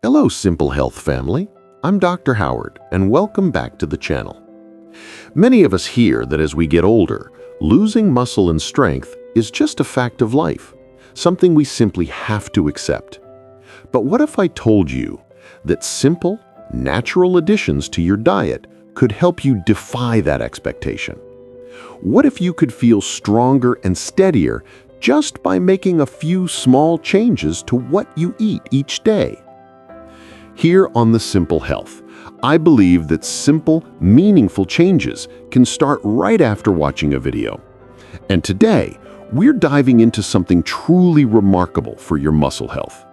Hello, Simple Health family. I'm Dr. Howard, and welcome back to the channel. Many of us hear that as we get older, losing muscle and strength is just a fact of life, something we simply have to accept. But what if I told you that simple, natural additions to your diet could help you defy that expectation? What if you could feel stronger and steadier just by making a few small changes to what you eat each day? Here on The Simple Health, I believe that simple, meaningful changes can start right after watching a video. And today, we're diving into something truly remarkable for your muscle health.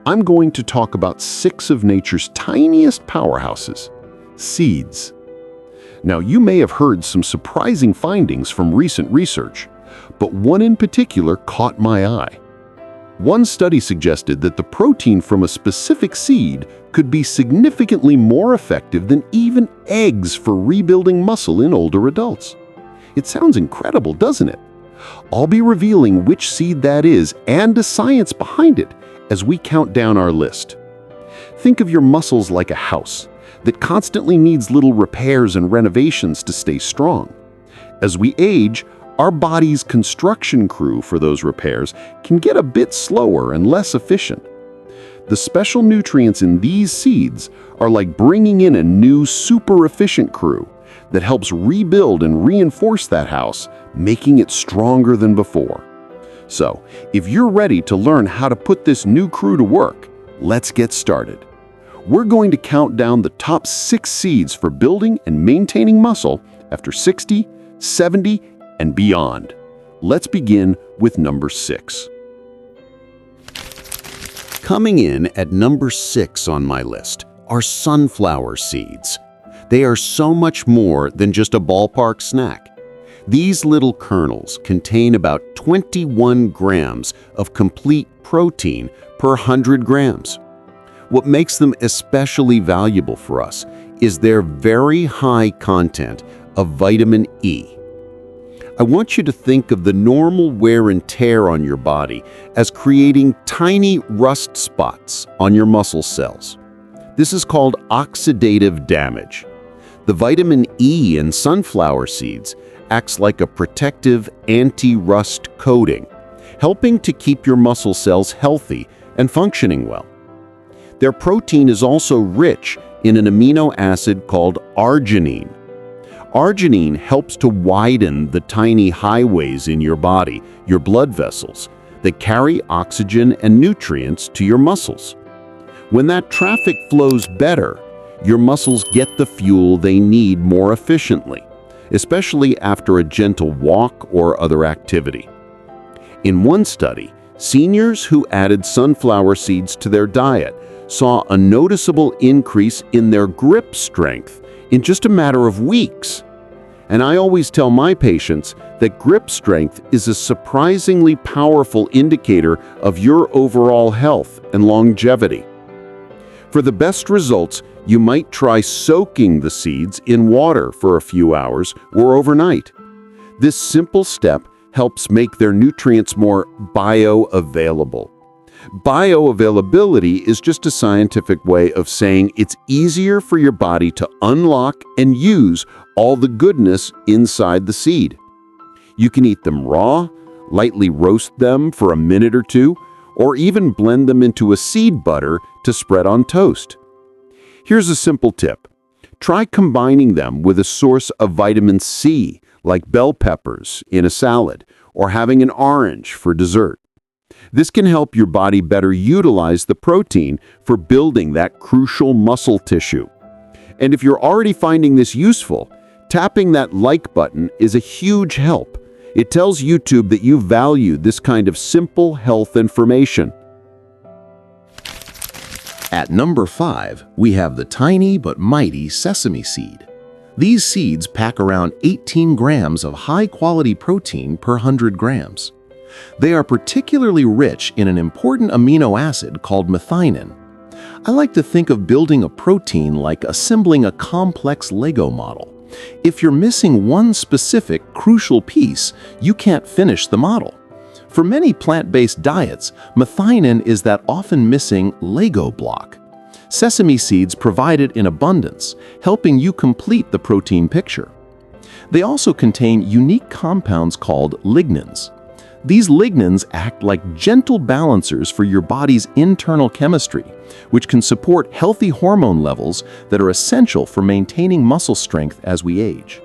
I'm going to talk about 6 of nature's tiniest powerhouses, seeds. Now, you may have heard some surprising findings from recent research, but one in particular caught my eye. One study suggested that the protein from a specific seed could be significantly more effective than even eggs for rebuilding muscle in older adults. It sounds incredible, doesn't it? I'll be revealing which seed that is and the science behind it as we count down our list. Think of your muscles like a house that constantly needs little repairs and renovations to stay strong. As we age, our body's construction crew for those repairs can get a bit slower and less efficient. The special nutrients in these seeds are like bringing in a new super efficient crew that helps rebuild and reinforce that house, making it stronger than before. So, if you're ready to learn how to put this new crew to work, let's get started. We're going to count down the top 6 seeds for building and maintaining muscle after 60, 70, and beyond. Let's begin with number 6. Coming in at number 6 on my list are sunflower seeds. They are so much more than just a ballpark snack. These little kernels contain about 21 grams of complete protein per 100 grams. What makes them especially valuable for us is their very high content of vitamin E. I want you to think of the normal wear and tear on your body as creating tiny rust spots on your muscle cells. This is called oxidative damage. The vitamin E in sunflower seeds acts like a protective anti-rust coating, helping to keep your muscle cells healthy and functioning well. Their protein is also rich in an amino acid called arginine. Arginine helps to widen the tiny highways in your body, your blood vessels, that carry oxygen and nutrients to your muscles. When that traffic flows better, your muscles get the fuel they need more efficiently, especially after a gentle walk or other activity. In one study, seniors who added sunflower seeds to their diet saw a noticeable increase in their grip strength in just a matter of weeks. And I always tell my patients that grip strength is a surprisingly powerful indicator of your overall health and longevity. For the best results, you might try soaking the seeds in water for a few hours or overnight. This simple step helps make their nutrients more bioavailable. Bioavailability is just a scientific way of saying it's easier for your body to unlock and use all the goodness inside the seed. You can eat them raw, lightly roast them for a minute or two, or even blend them into a seed butter to spread on toast. Here's a simple tip. Try combining them with a source of vitamin C, like bell peppers, in a salad, or having an orange for dessert. This can help your body better utilize the protein for building that crucial muscle tissue. And if you're already finding this useful, tapping that like button is a huge help. It tells YouTube that you value this kind of simple health information. At number 5, we have the tiny but mighty sesame seed. These seeds pack around 18 grams of high-quality protein per 100 grams. They are particularly rich in an important amino acid called methionine. I like to think of building a protein like assembling a complex Lego model. If you're missing one specific crucial piece, you can't finish the model. For many plant-based diets, methionine is that often missing Lego block. Sesame seeds provide it in abundance, helping you complete the protein picture. They also contain unique compounds called lignans. These lignans act like gentle balancers for your body's internal chemistry, which can support healthy hormone levels that are essential for maintaining muscle strength as we age.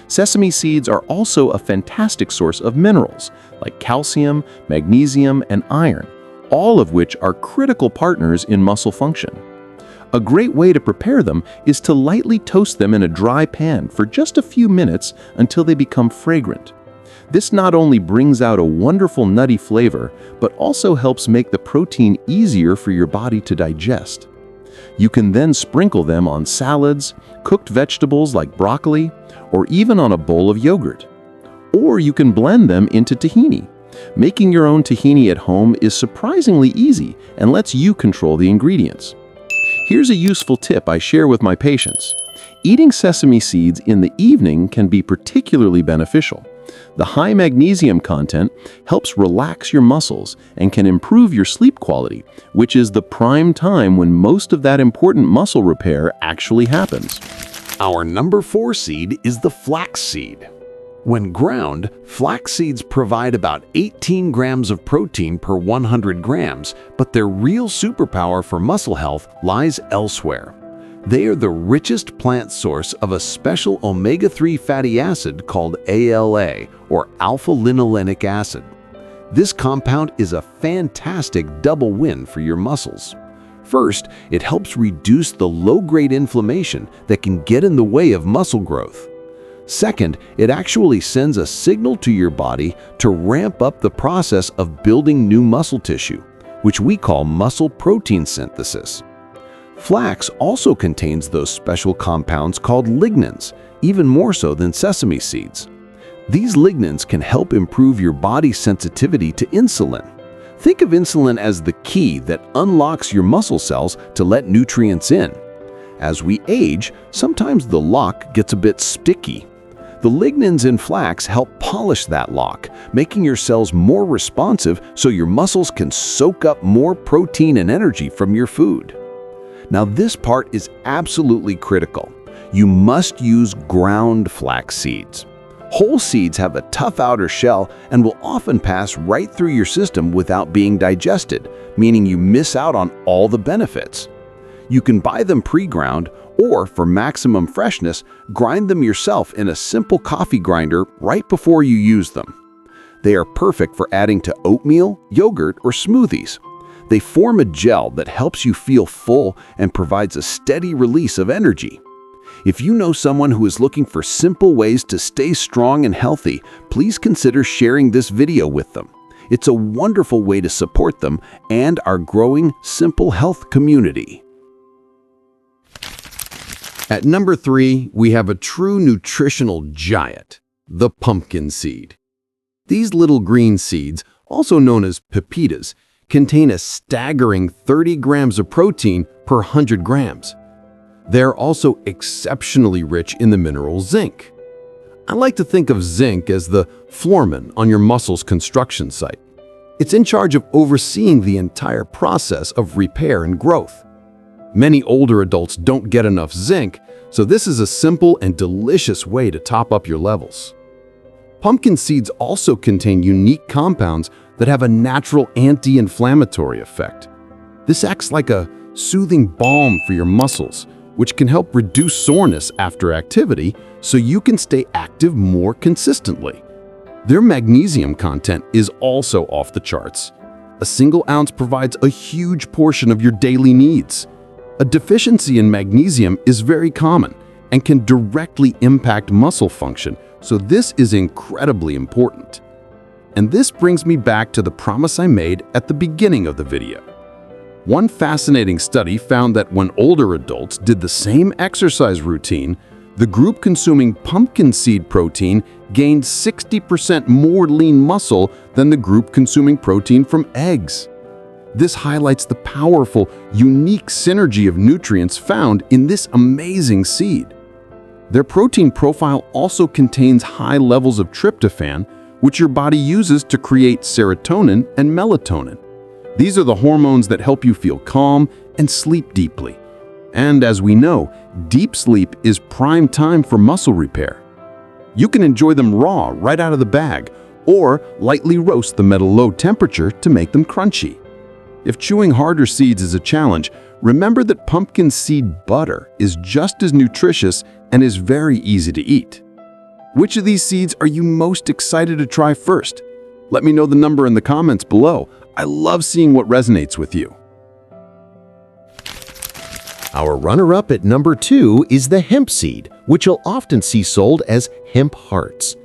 Sesame seeds are also a fantastic source of minerals like calcium, magnesium, and iron, all of which are critical partners in muscle function. A great way to prepare them is to lightly toast them in a dry pan for just a few minutes until they become fragrant. This not only brings out a wonderful nutty flavor, but also helps make the protein easier for your body to digest. You can then sprinkle them on salads, cooked vegetables like broccoli, or even on a bowl of yogurt. Or you can blend them into tahini. Making your own tahini at home is surprisingly easy and lets you control the ingredients. Here's a useful tip I share with my patients. Eating sesame seeds in the evening can be particularly beneficial. The high magnesium content helps relax your muscles and can improve your sleep quality, which is the prime time when most of that important muscle repair actually happens. Our number 4 seed is the flax seed. When ground, flax seeds provide about 18 grams of protein per 100 grams, but their real superpower for muscle health lies elsewhere. They are the richest plant source of a special omega-3 fatty acid called ALA, or alpha-linolenic acid. This compound is a fantastic double win for your muscles. First, it helps reduce the low-grade inflammation that can get in the way of muscle growth. Second, it actually sends a signal to your body to ramp up the process of building new muscle tissue, which we call muscle protein synthesis. Flax also contains those special compounds called lignans, even more so than sesame seeds. These lignans can help improve your body's sensitivity to insulin. Think of insulin as the key that unlocks your muscle cells to let nutrients in. As we age, sometimes the lock gets a bit sticky. The lignans in flax help polish that lock, making your cells more responsive so your muscles can soak up more protein and energy from your food. Now, this part is absolutely critical. You must use ground flax seeds. Whole seeds have a tough outer shell and will often pass right through your system without being digested, meaning you miss out on all the benefits. You can buy them pre-ground, or for maximum freshness, grind them yourself in a simple coffee grinder right before you use them. They are perfect for adding to oatmeal, yogurt, or smoothies. They form a gel that helps you feel full and provides a steady release of energy. If you know someone who is looking for simple ways to stay strong and healthy, please consider sharing this video with them. It's a wonderful way to support them and our growing Simple Health community. At number 3, we have a true nutritional giant, the pumpkin seed. These little green seeds, also known as pepitas, contain a staggering 30 grams of protein per 100 grams. They're also exceptionally rich in the mineral zinc. I like to think of zinc as the Foreman on your muscle's construction site. It's in charge of overseeing the entire process of repair and growth. Many older adults don't get enough zinc, so this is a simple and delicious way to top up your levels. Pumpkin seeds also contain unique compounds that have a natural anti-inflammatory effect. This acts like a soothing balm for your muscles, which can help reduce soreness after activity so you can stay active more consistently. Their magnesium content is also off the charts. A single ounce provides a huge portion of your daily needs. A deficiency in magnesium is very common and can directly impact muscle function, so this is incredibly important. And this brings me back to the promise I made at the beginning of the video. One fascinating study found that when older adults did the same exercise routine, the group consuming pumpkin seed protein gained 60% more lean muscle than the group consuming protein from eggs. This highlights the powerful, unique synergy of nutrients found in this amazing seed. Their protein profile also contains high levels of tryptophan, which your body uses to create serotonin and melatonin. These are the hormones that help you feel calm and sleep deeply, And as we know, deep sleep is prime time for muscle repair. You can enjoy them raw right out of the bag, or lightly roast them at a low temperature to make them crunchy. If chewing harder seeds is a challenge, remember that pumpkin seed butter is just as nutritious and is very easy to eat. Which of these seeds are you most excited to try first? Let me know the number in the comments below. I love seeing what resonates with you. Our runner-up at number 2 is the hemp seed, which you'll often see sold as hemp hearts.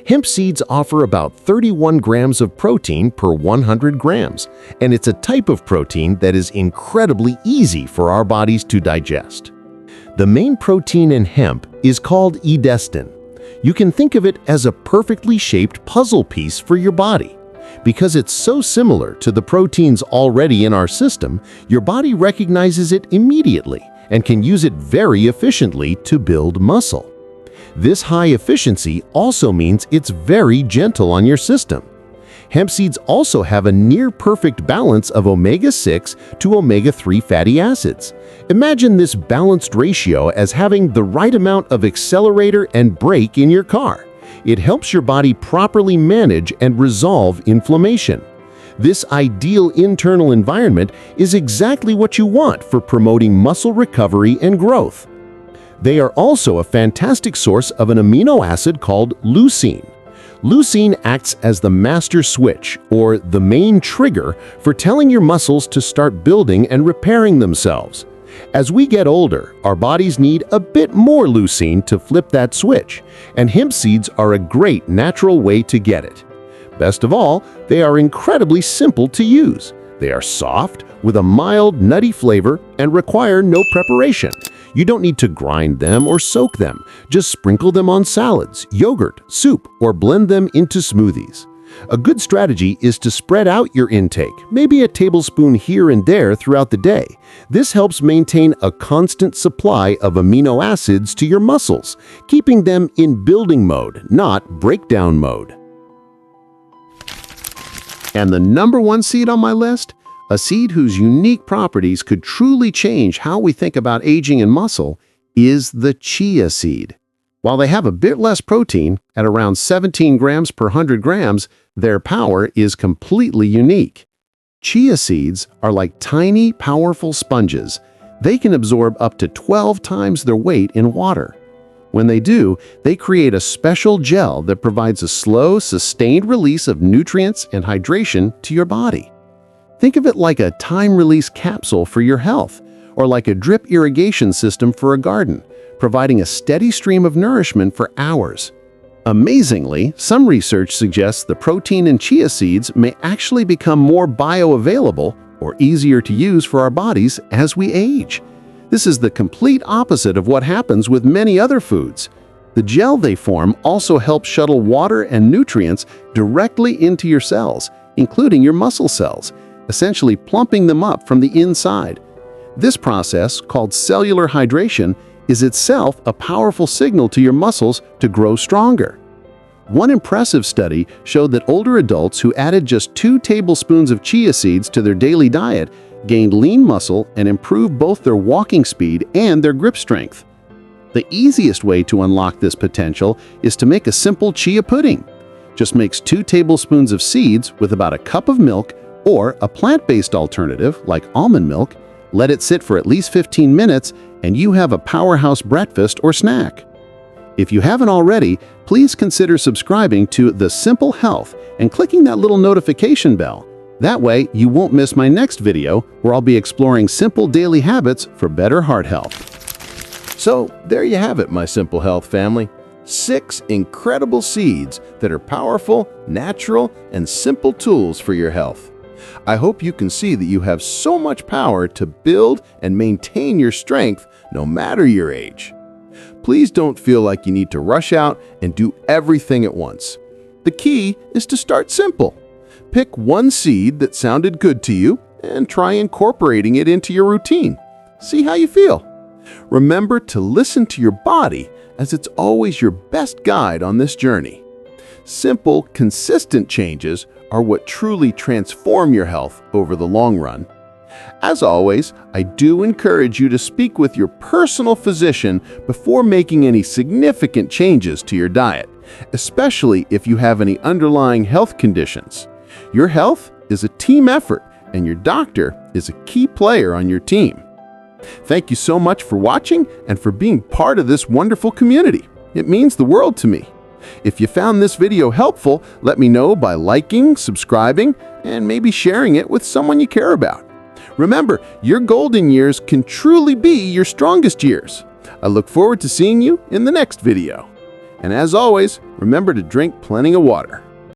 Hemp seeds offer about 31 grams of protein per 100 grams, and it's a type of protein that is incredibly easy for our bodies to digest. The main protein in hemp is called edestin. You can think of it as a perfectly shaped puzzle piece for your body. Because it's so similar to the proteins already in our system, your body recognizes it immediately and can use it very efficiently to build muscle. This high efficiency also means it's very gentle on your system. Hemp seeds also have a near-perfect balance of omega-6 to omega-3 fatty acids. Imagine this balanced ratio as having the right amount of accelerator and brake in your car. It helps your body properly manage and resolve inflammation. This ideal internal environment is exactly what you want for promoting muscle recovery and growth. They are also a fantastic source of an amino acid called leucine. Leucine acts as the master switch, or the main trigger, for telling your muscles to start building and repairing themselves. As we get older, our bodies need a bit more leucine to flip that switch, and hemp seeds are a great natural way to get it. Best of all, they are incredibly simple to use. They are soft, with a mild, nutty flavor, and require no preparation. You don't need to grind them or soak them. Just sprinkle them on salads, yogurt, soup, or blend them into smoothies. A good strategy is to spread out your intake, maybe a tablespoon here and there throughout the day. This helps maintain a constant supply of amino acids to your muscles, keeping them in building mode, not breakdown mode. And the number 1 seed on my list? A seed whose unique properties could truly change how we think about aging and muscle is the chia seed. While they have a bit less protein, at around 17 grams per 100 grams, their power is completely unique. Chia seeds are like tiny, powerful sponges. They can absorb up to 12 times their weight in water. When they do, they create a special gel that provides a slow, sustained release of nutrients and hydration to your body. Think of it like a time-release capsule for your health, or like a drip irrigation system for a garden, providing a steady stream of nourishment for hours. Amazingly, some research suggests the protein in chia seeds may actually become more bioavailable or easier to use for our bodies as we age. This is the complete opposite of what happens with many other foods. The gel they form also helps shuttle water and nutrients directly into your cells, including your muscle cells, essentially plumping them up from the inside. This process, called cellular hydration, is itself a powerful signal to your muscles to grow stronger. One impressive study showed that older adults who added just 2 tablespoons of chia seeds to their daily diet gained lean muscle and improved both their walking speed and their grip strength. The easiest way to unlock this potential is to make a simple chia pudding. Just mix 2 tablespoons of seeds with about a cup of milk or a plant-based alternative like almond milk. Let it sit for at least 15 minutes and you have a powerhouse breakfast or snack. If you haven't already, please consider subscribing to The Simple Health and clicking that little notification bell. That way, you won't miss my next video where I'll be exploring simple daily habits for better heart health. So, there you have it, my Simple Health family. 6 incredible seeds that are powerful, natural, and simple tools for your health. I hope you can see that you have so much power to build and maintain your strength no matter your age. Please don't feel like you need to rush out and do everything at once. The key is to start simple. Pick one seed that sounded good to you and try incorporating it into your routine. See how you feel. Remember to listen to your body, as it's always your best guide on this journey. Simple, consistent changes are what truly transform your health over the long run. As always, I do encourage you to speak with your personal physician before making any significant changes to your diet, especially if you have any underlying health conditions. Your health is a team effort, and your doctor is a key player on your team. Thank you so much for watching and for being part of this wonderful community. It means the world to me. If you found this video helpful, let me know by liking, subscribing, and maybe sharing it with someone you care about. Remember, your golden years can truly be your strongest years. I look forward to seeing you in the next video. And as always, remember to drink plenty of water.